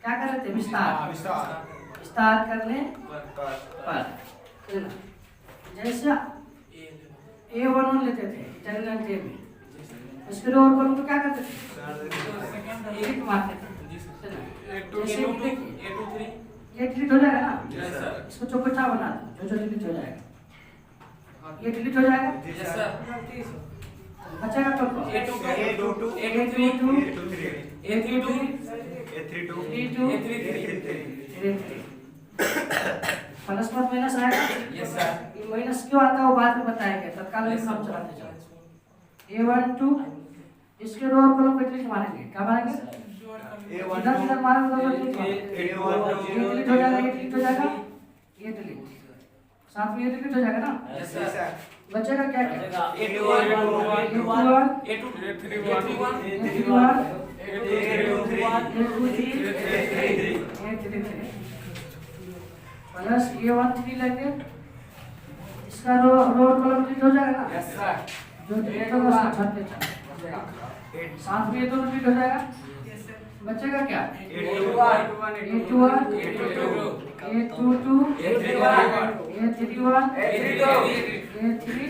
क्या कर रहे थे? विस्तार विस्तार करने पर। जैसे A11 लेते थे टर्मिनल A में, उसके रो और कॉलम को क्या करते थे? डिलीट मारते थे। जैसे ये डिलीट हो जाएगा ना, इसको चौकट्टा बना दो, जो डिलीट हो जाएगा ये डिलीट हो जाएगा। बचेगा कौन कौन? A22 प्लस पर माइनस आएगा। ये माइनस क्यों आता है वो बाद में बताएंगे, तत्काल में हम चलाते चलते। A12 इसके रो और कॉलम को डिलीट मारेंगे, क्या मारेंगे? इधर मारेंगे तो डिलीट हो जाएगा, ये डिलीट हो जाएगा, ये डिलीट साथ में ये डिलीट हो जाएगा ना। बचेगा क्या क्या? प्लस A13 लेंगे, इसका रो और कॉलम डिलीट हो जाएगा ना। जो डिलीट होगा उसको छाटते चलें, साथ में ये दोनों डिलीट हो जाएगा। बचेगा क्या? A21 A22 A31 A33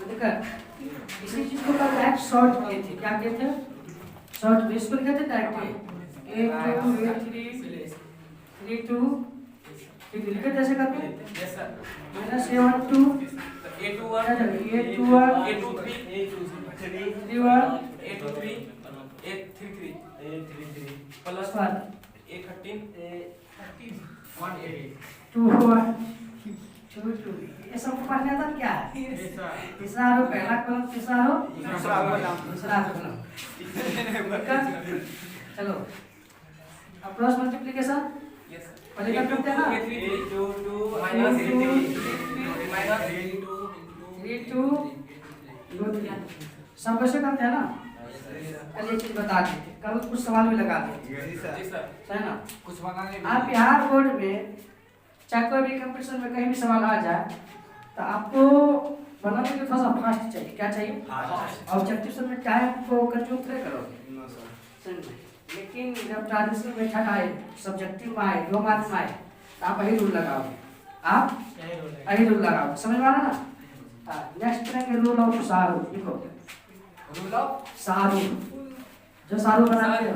देखा। इसी चीज को कल डायरेक्ट शॉर्ट किए थे, क्या कहते हैं? शॉर्ट इसको लिखे थे डायरेक्ट A2 A3 A2 लिखे जैसे करके minus A12 A21 A23 plus 1 A13 A13 ये सब पढ़ने था क्या है? तीसरा रो पहला कॉलम, तीसरा रो दूसरा कॉलम। चलो अब क्रॉस मल्टीप्लिकेशन पहले क्या करते हैं ना? 3 सब कैसे करते हैं ना? कल ये चीज बता दी, कल कुछ सवाल भी लगा दी है ना। कुछ आप बिहार बोर्ड में चाहे कोई भी कंपटीशन में कहीं भी सवाल आ जाए तो आपको बनाने के लिए थोड़ा सा फास्ट चाहिए। क्या चाहिए? ऑब्जेक्टिव में चाहे आपको कंफ्यूज करे करोगे, लेकिन जब ट्रांजिशन मेथड आए, सब्जेक्टिव में आए, 2 मार्क्स में आए तो आप यही रूल लगाओगे, आप यही रूल लगाओगे। समझ में आ रहा ना? नेक्स्ट करेंगे रूल ऑफ शाहरुख। लिखो रूल ऑफ शाहरुख, जो शाहरुख बनाते हो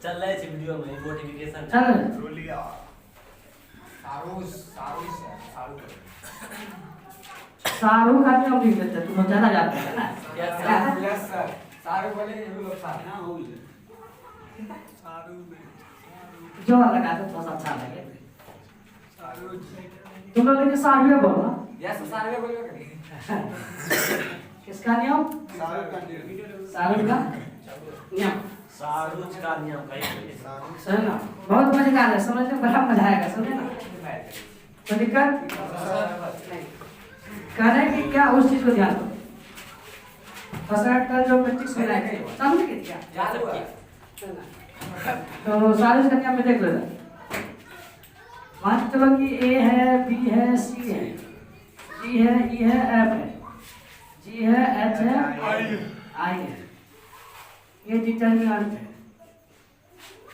चल रहा है वीडियो में नोटिफिकेशन चल रोलिया शाहरुख आदमी हम लिख लेते, तुम ज्यादा जानते हैं ना। यस सर शाहरुख बोले रूल ऑफ शाहरुख ना हो गया। जो लगा तो थोड़ा सा अच्छा लगे। तुम लोग लेके शाहरुख बोलो। यस शाहरुख बोले करेंगे। किसका नियम? शाहरुख का नियम। शाहरुख का नियम सही ना? बहुत मजेदार है, समझने में बड़ा मजा आएगा, समझे ना? तो दिक्कत करें कि क्या उस चीज को ध्यान दो। फर्स्ट का जो मैट्रिक्स बनाया है समझ के क्या तो सारे संख्या में देख लो। मान चलो कि A है, B है, C है, D है, E है, F है, G है, H है, I है। ये डिटरमिनेंट है।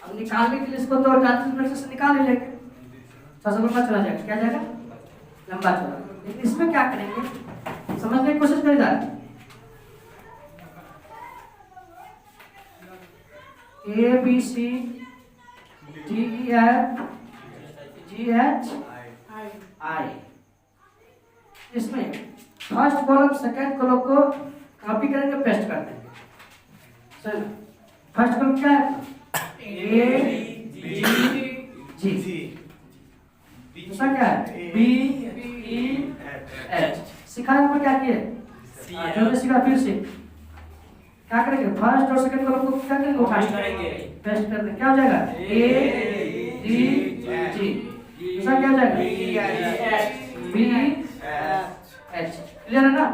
अब निकालने के लिए इसको तो 40 में से निकाल ही लेंगे, थोड़ा सा लंबा चला जाएगा। क्या जाएगा? लंबा चला। लेकिन इसमें क्या करेंगे, समझने की कोशिश करेगा। A B C D E F G H I। इसमें फर्स्ट कॉलम सेकंड कॉलम को कॉपी करेंगे, पेस्ट कर देंगे। सही। फर्स्ट कॉलम क्या है? A B G। दूसरा क्या है? B E H। सिखाया पर क्या किए? जो ने सीखा फिर से क्या करेंगे? फर्स्ट और सेकंड कॉलम को क्या करेंगे? पेस्ट करेंगे, पेस्ट कर देंगे। क्या हो जाएगा? A D G। दूसरा क्या हो जाएगा? B H। क्लियर है ना?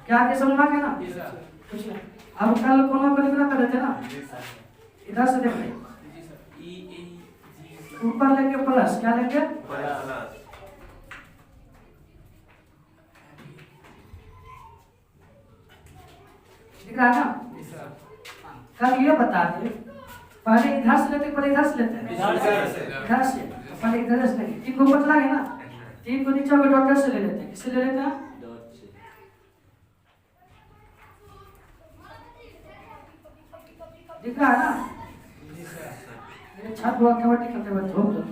क्या आगे समझ में आ गया ना? कुछ नहीं। अब कल कोनो को लिखना कर देते ना, इधर से देख ले, ऊपर लेंगे प्लस, क्या लेंगे? दिख रहा है ना? कल ये बता दे, पहले इधर से लेते पहले इधर से लेते हैं? इधर से, पहले इधर से लेंगे। 3 को ऊपर चला गया ना, 3 को नीचे होकर डॉक्टर से ले लेते हैं। किससे ले लेते हैं? दिख रहा है ना? मेरे छत हुआ कबड्डी खेलते हुए धूप दो।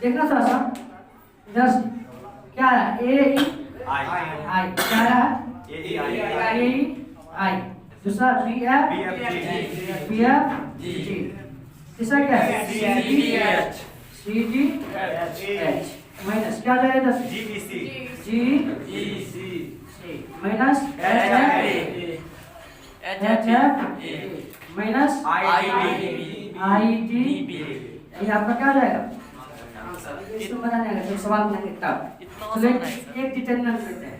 देखना थोड़ा सा इधर से, क्या है? ए आई क्या है? ए आई। दूसरा बी एफ जी। तीसरा क्या है? सी डी एच माइनस क्या जाएगा इधर से? G minus H F minus I D. ये आपका क्या हो जाएगा? इसको बनाने का जब सवाल बनाएंगे तब तो एक डिटरमिनेंट करते हैं।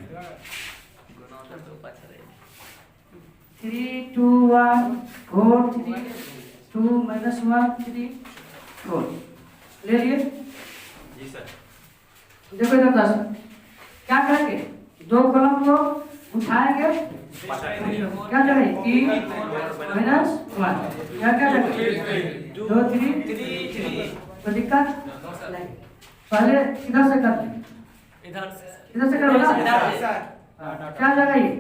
3 2 1 4 3 2 माइनस 1 3 4 ले लिए। जी सर। देखो इधर दस क्या करेंगे? 2 कॉलम को उठाएंगे, क्या जाएगा? 3 माइनस 1 क्या क्या जाएगा? 2 3 तो दिक्कत नहीं। पहले इधर से कर लें, इधर से करो ना। क्या जाएगा ये?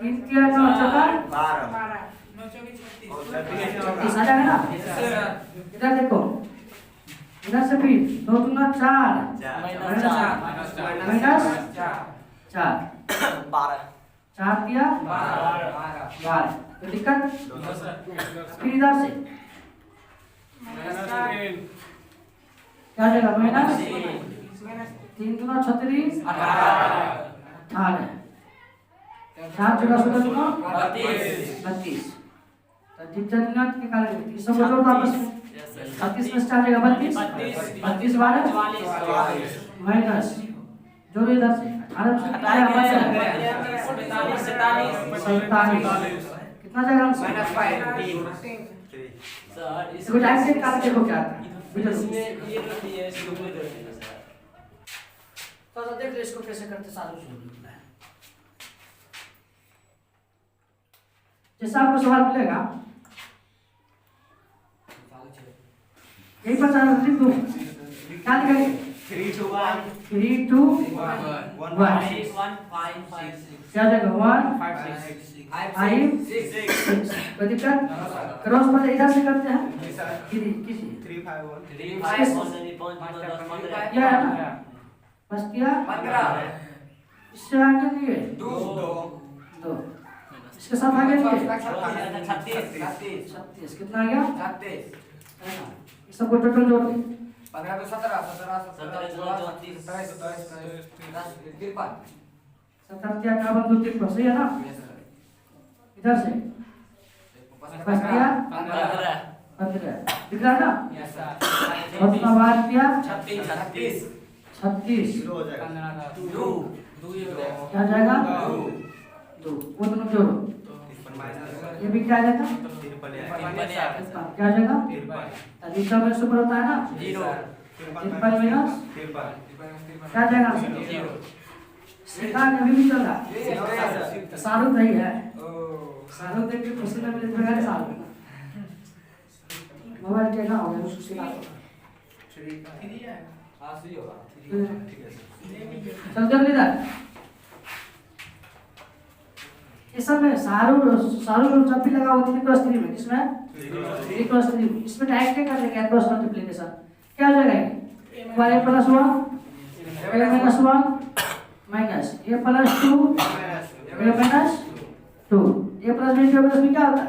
3 3 9 4 12 30 आ जाएगा ना? इधर देखो, इधर से फिर 2 2 4 माइनस 4 4 दिया 12 तो दिक्कत। फिर इधर से क्या जाएगा? माइनस 3 2 36 18 4 जगह 32 तो डिटरमिनेंट निकालेंगे। इस सब को जोड़ दो आपस में। 36 में स्टार्ट जाएगा 32 12 माइनस जोड़ो इधर से 18 से हटाया 47 कितना जाएगा? -5 इसको टाइम से निकाल के देखो क्या आता है। तो देख ले इसको कैसे करते सालों से निकला है। जैसा आपको सवाल मिलेगा यही पर चार लिख दो। क्या लिखेंगे? 3 2 1 क्या जाएगा? 1 5 6 कोई दिक्कत? क्रॉस पर इधर से करते हैं किसी 3 5 1 क्या है ना? बस किया 15 इससे आगे लिए 2 इसके साथ आगे लिए 36 कितना आ गया? 36 है ना? इस सबको टोटल जोड़ दे 15 तो 17 क्या क्या बंदू 53 सही है ना? इधर से बस किया 15 दिख रहा है ना? और उसका बाद किया 36 क्या जाएगा? 2 वो दोनों जोड़ो ये भी क्या जाएगा? क्या जाएगा? दूसरा में सुपर होता है ना 53 माइनस क्या जाएगा? सेकंड अभी भी चल रहा। शाहरुख भाई है, शाहरुख देख के खुशी ना मिले तो शाहरुख मोबाइल टेढ़ा हो गया उसको सिला चल कर इधर। इस सब में शाहरुख जब भी लगा होती है क्रॉस 3 में किसमें? 3 क्रॉस 3 इसमें डायरेक्ट क्या कर लेंगे? क्रॉस मल्टीप्लिकेशन क्या हो जाएगा? a plus 1 a minus 1 minus a plus 2 a minus 2 a plus b क्या होता है?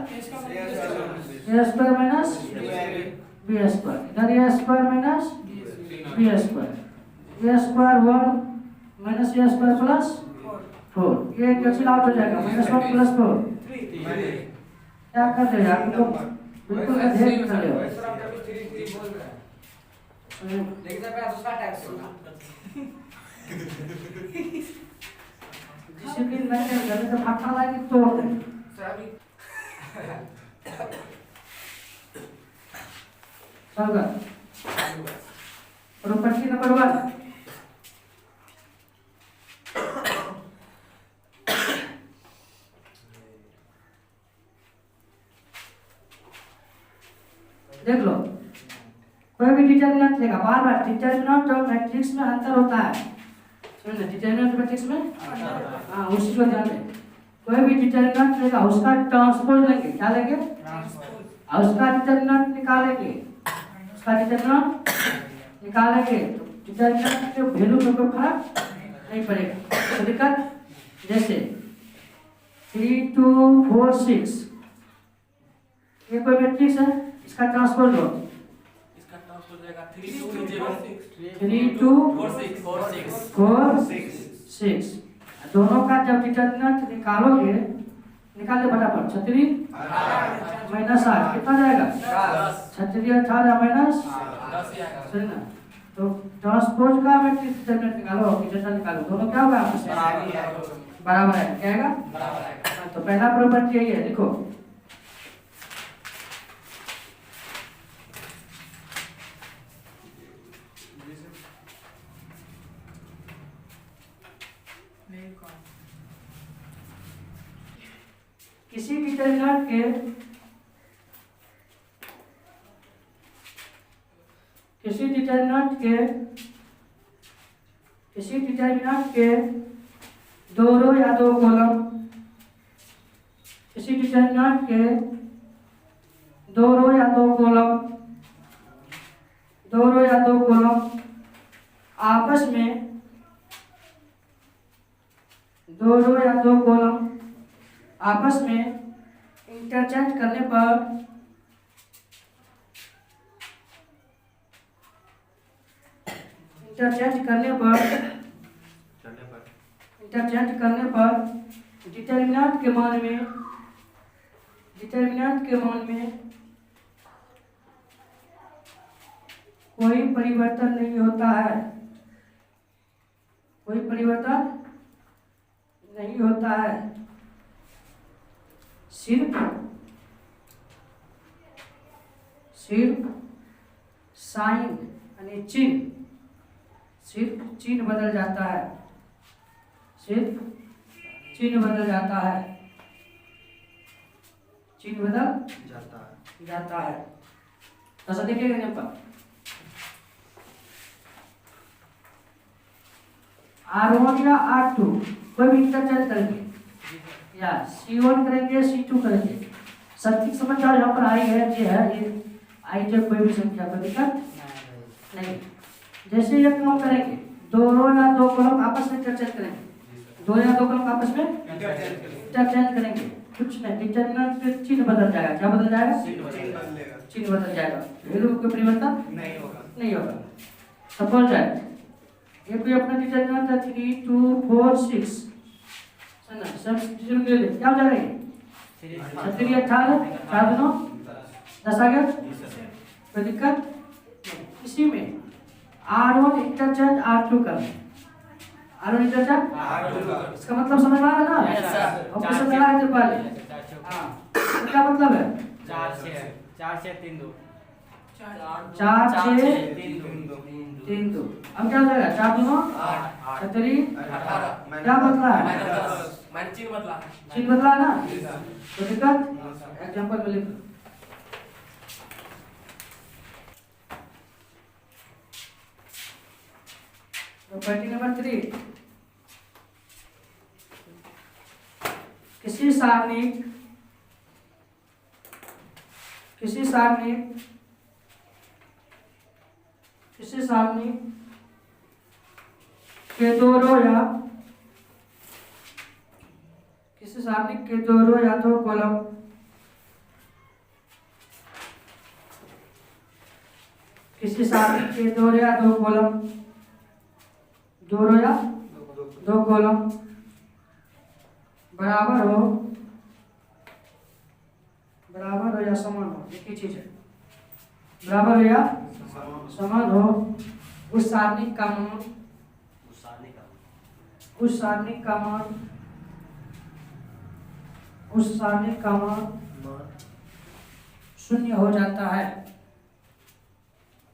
a square minus b square इधर a square minus b square a square 1 minus a square plus 4 ये कैंसिल आउट हो जाएगा -1 प्लस 4 क्या कर रहे यार तो बिल्कुल अध्ययन कर रहे हो। लेकिन जब मैं दूसरा टैक्स होगा डिसिप्लिन मेंटेन करने से फटना लगे तोड़ दे सर अभी होगा प्रॉपर्टी नंबर 1, देख लो कोई भी डिटरमिनेंट लेगा, बार बार डिटरमिनेंट और मैट्रिक्स में अंतर होता है, समझे? डिटरमिनेंट मैट्रिक्स में हाँ उसी को ध्यान दें। कोई भी डिटरमिनेंट लेगा उसका ट्रांसपोज लेंगे, क्या लेंगे? और उसका डिटरमिनेंट निकालेंगे, उसका डिटरमिनेंट निकालेंगे तो डिटरमिनेंट के वैल्यू में कोई फर्क नहीं पड़ेगा। तो दिक्कत जैसे 3 2 4 6 ये कोई मैट्रिक्स है, इसका ट्रांसपोज लो, इसका ट्रांसपोज रहेगा 3 2 3 2 4 6 4 6 दोनों का जब डिटरमिनेंट निकालोगे, निकाल दे फटाफट। 36 माइनस 8 कितना जाएगा? 36 18 माइनस 10 सही ना। तो ट्रांसपोज का मैट्रिक्स डिटरमिनेंट निकालो, डिटरमिनेंट निकालो, दोनों क्या होगा आपस में? बराबर है, क्या आएगा? बराबर आएगा। हाँ, तो पहला प्रॉपर्टी यही है, देखो किसी डिटरमिनेंट के दो रो या दो कॉलम, किसी डिटरमिनेंट के दो रो या दो कॉलम, दो रो या दो कॉलम आपस में, दो रो या दो कॉलम आपस में इंटरचेंज करने पर इंटरचेंज करने पर डिटरमिनेंट के मान में कोई परिवर्तन नहीं होता है, कोई परिवर्तन नहीं होता है, सिर्फ साइन यानी चिन्ह, सिर्फ चिन्ह बदल जाता है, सिर्फ चिन्ह बदल जाता है, चिन्ह बदल जाता है। ऐसा देखिएगा यहाँ पर R1 या R2 कोई भी इंटरचेंज करेंगे या C1 करेंगे C2 करेंगे, सटीक समझ जाओ यहाँ पर आई है, ये आई जब कोई भी संख्या कोई दिक्कत नहीं। जैसे ये काम करेंगे, दो रो या दो कॉलम आपस में इंटरचेंज करेंगे, दो या दो कॉलम आपस में इंटरचेंज करेंगे, कुछ नहीं, डिटरमिनेंट पे चिन्ह बदल जाएगा, क्या बदल जाएगा? चिन्ह बदल जाएगा, वैल्यू का परिवर्तन नहीं होगा। सपोज दैट ये कोई अपना डिटरमिनेंट है 3 2 4 6 है ना, सब डिटरमिनेंट ले ले, क्या हो जाएगा ये? 36 18 4 2 10 आ गया, कोई दिक्कत? इसी में R1 इंटरचेंज R2 कर, R1 इंटरचेंज R2, इसका मतलब समझ में आ रहा है ना? ऑपरेशन लगा है तो पहले हां, क्या मतलब है? 4 6 3 2 4 6 3 2 अब क्या हो जाएगा? 4 2 8 36 18 क्या बदला है? माइनस चिन्ह बदला, चिन्ह बदला ना, तो दिक्कत एग्जांपल में लिख लो। प्रॉपर्टी नंबर 3, किसी सारणी के दो रो या दो कॉलम किसी सारणी के दो रो या दो कॉलम बराबर हो या समान हो, एक ही चीज है, बराबर हो या समान हो, उस सारणी का मान शून्य हो जाता है,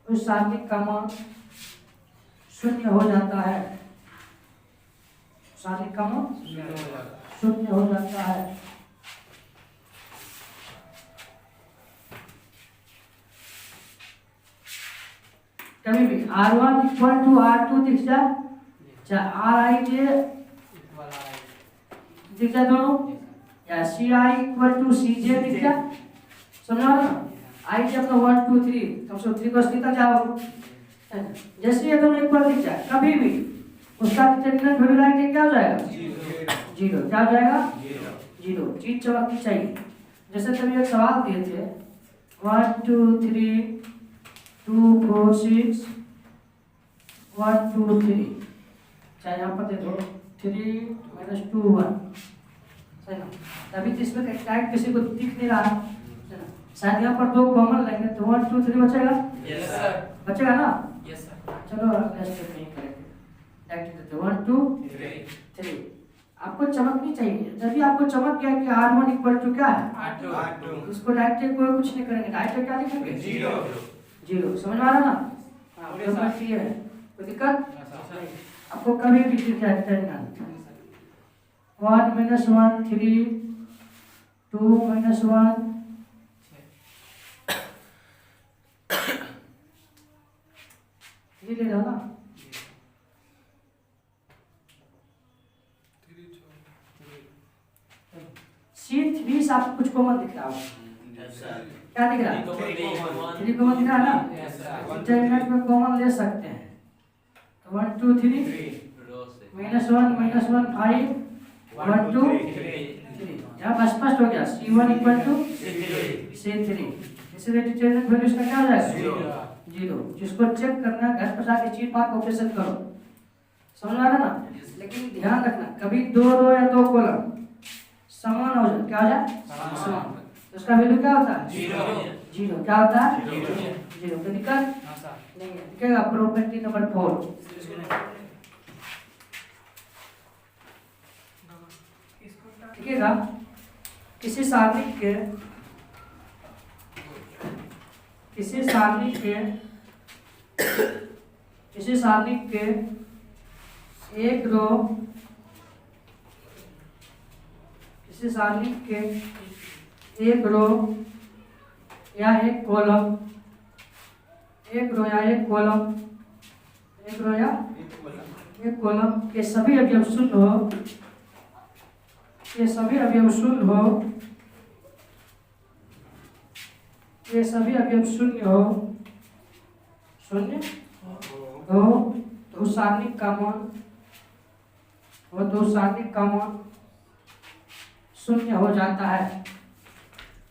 उस सारणिक का मान शून्य हो जाता है। सारणिक का मान शून्य हो जाता है। कभी भी R1 इक्वल टू R2 दिख जाए, चाहे Rij दिख जाए दोनों, या Ci इक्वल टू Cj दिख जाए, समझा ना? I जब 1 2 3 कम से कम 3 को निकल जाओ। जैसे ये दोनों इक्वल दिख जाए कभी भी उसका डिटरमिनेंट वेरिएबल क्या हो जाएगा? जीरो। क्या हो जाएगा? जीरो। चीज चमकनी चाहिए। जैसे तभी एक सवाल दिए थे 1 2 3 2 4 6 1 2 3, चाहे यहाँ पर दे दो 3 - 2 1, सही ना? तभी तो इसमें टाइप किसी को दिख नहीं रहा है ना? शायद यहाँ पर 2 कॉमन लेंगे तो 1 2 3 बचेगा। Yes sir. बचेगा ना? Yes sir. चलो नेक्स्ट स्टेप नहीं करेंगे, डायरेक्ट देते 1 2 3। आपको चमकनी चाहिए। जब भी आपको चमक गया कि R1 इक्वल टू क्या है? R2। इसको डायरेक्ट कोई कुछ नहीं करेंगे, डायरेक्ट क्या लिखेंगे? जीरो। समझ में आ रहा ना? हाँ, पूरे साथ। ये है, कोई दिक्कत नहीं। आपको कभी भी दिख जाए डिटरमिनेंट 1 - 1 3 2 - 1 ये ले रहा ना? C3 से आपको कुछ कॉमन दिख रहा होगा। Yes sir. क्या दिख रहा है? 3 कॉमन दिख रहा है ना? Yes sir. डिटरमिनेंट में कॉमन ले सकते हैं। 1 2 3 -1 - 1 5 1 2 3। जब स्पष्ट हो गया C1 इक्वल टू C3, इसलिए डिटरमिनेंट वैल्यू इसका क्या हो जाएगा? जीरो। जिसको चेक करना है घर पर जाके चीट मार्क ऑपरेशन करो, समझ आ रहा ना? लेकिन ध्यान रखना कभी 2 रो या 2 कॉलम समान हो जाए, क्या हो जाए? समान। तो उसका वैल्यू क्या होता है? जीरो। क्या होता है? जीरो। कोई दिक्कत नहीं है। दिखेगा प्रॉपर्टी नंबर 4, दिखेगा किसी सारणिक के एक रो, किसी सारणिक के एक रो या एक कॉलम, एक रो या एक कॉलम के सभी अवयव शून्य हो, ये सभी अवयव शून्य हो, तो सारणिक का मान शून्य हो जाता है।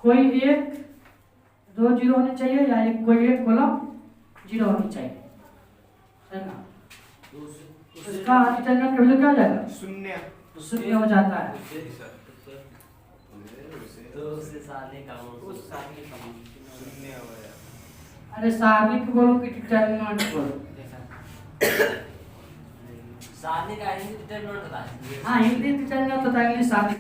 कोई एक 2 जीरो होने चाहिए या कोई एक कॉलम जीरो होनी चाहिए, है ना? उसका डिटरमिनेंट वैल्यू क्या हो जाएगा? शून्य हो जाता है। तो उससे सारणिक का मान अरे सारणिक बोलो कि डिटरमिनेंट बोलो? सारणिक का हिंदी डिटरमिनेंट होता है। हाँ, हिंदी डिटरमिनेंट होता है, इंग्लिश सारणिक।